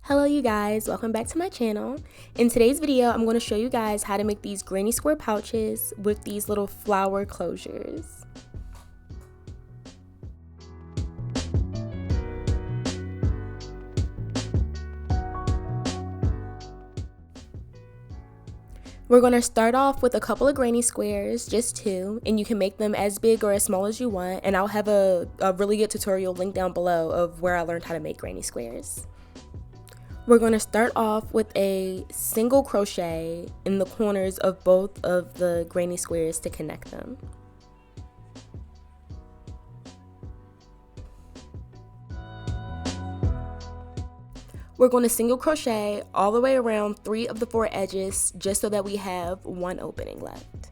Hello you guys, welcome back to my channel. In today's video, I'm going to show you guys how to make these granny square pouches with these little flower closures. We're going to start off with a couple of granny squares, just two, and you can make them as big or as small as you want, and I'll have a really good tutorial linked down below of where I learned how to make granny squares. We're going to start off with a single crochet in the corners of both of the granny squares to connect them. We're going to single crochet all the way around 3 of the 4 edges just so that we have one opening left.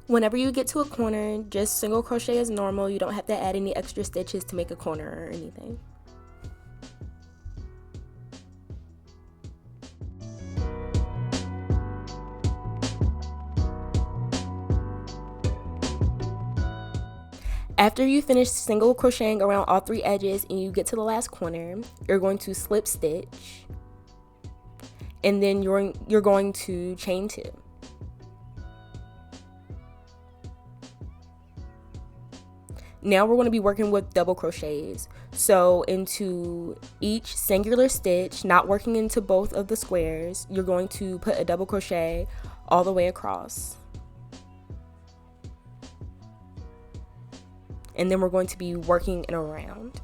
Whenever you get to a corner, just single crochet as normal. You don't have to add any extra stitches to make a corner or anything. After you finish single crocheting around all 3 edges and you get to the last corner, you're going to slip stitch, and then you're going to chain 2. Now we're going to be working with double crochets. So into each singular stitch, not working into both of the squares, you're going to put a double crochet all the way across. And then we're going to be working in a round.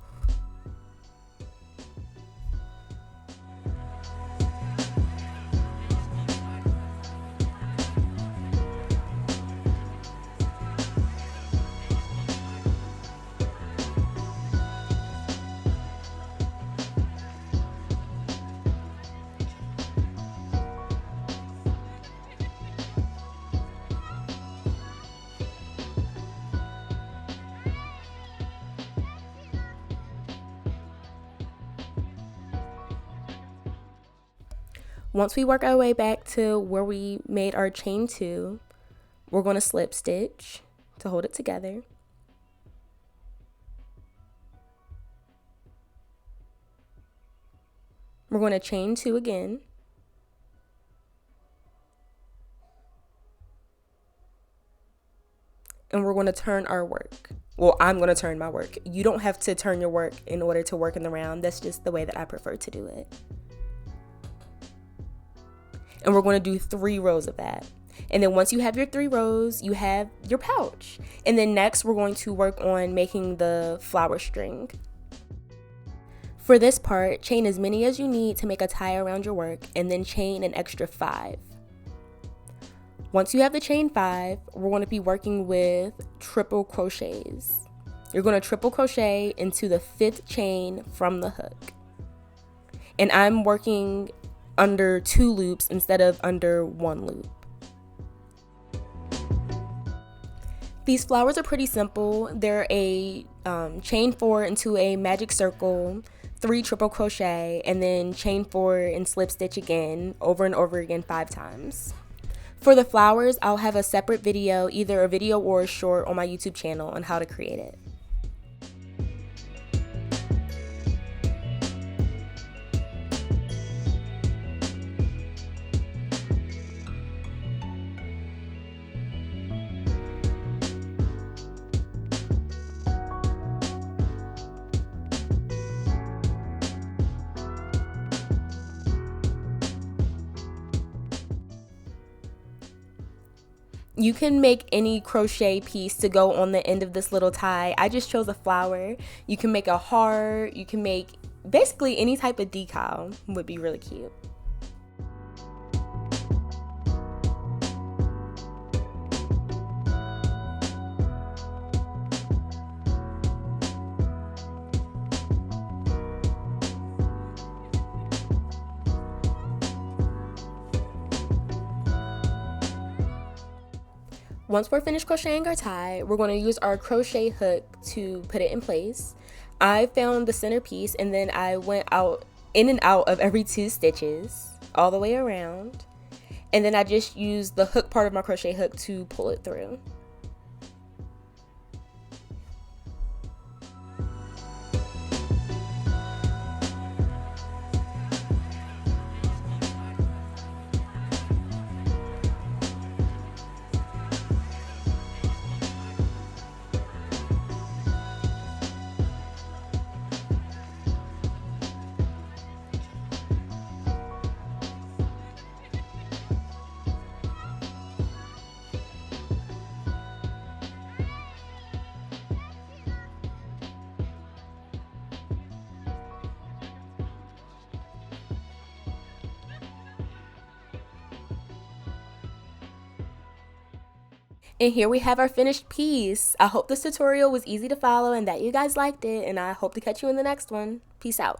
Once we work our way back to where we made our chain 2, we're going to slip stitch to hold it together. We're going to chain 2 again. And we're going to turn our work. Well, I'm going to turn my work. You don't have to turn your work in order to work in the round. That's just the way that I prefer to do it. And we're going to do 3 rows of that. And then once you have your 3 rows, you have your pouch. And then next we're going to work on making the flower string. For this part, chain as many as you need to make a tie around your work, and then chain an extra 5. Once you have the chain 5, we're going to be working with triple crochets. You're going to triple crochet into the 5th chain from the hook. And I'm working under 2 loops instead of under 1 loop. These flowers are pretty simple. They're a chain 4 into a magic circle, 3 triple crochet, and then chain 4 and slip stitch again over and over again 5 times. For the flowers, I'll have a separate video, either a video or a short, on my YouTube channel on how to create it. You can make any crochet piece to go on the end of this little tie. I just chose a flower. You can make a heart. You can make basically any type of decal would be really cute. Once we're finished crocheting our tie, we're going to use our crochet hook to put it in place. I found the center piece and then I went out in and out of every 2 stitches all the way around, and then I just used the hook part of my crochet hook to pull it through. And here we have our finished piece. I hope this tutorial was easy to follow and that you guys liked it, and I hope to catch you in the next one. Peace out.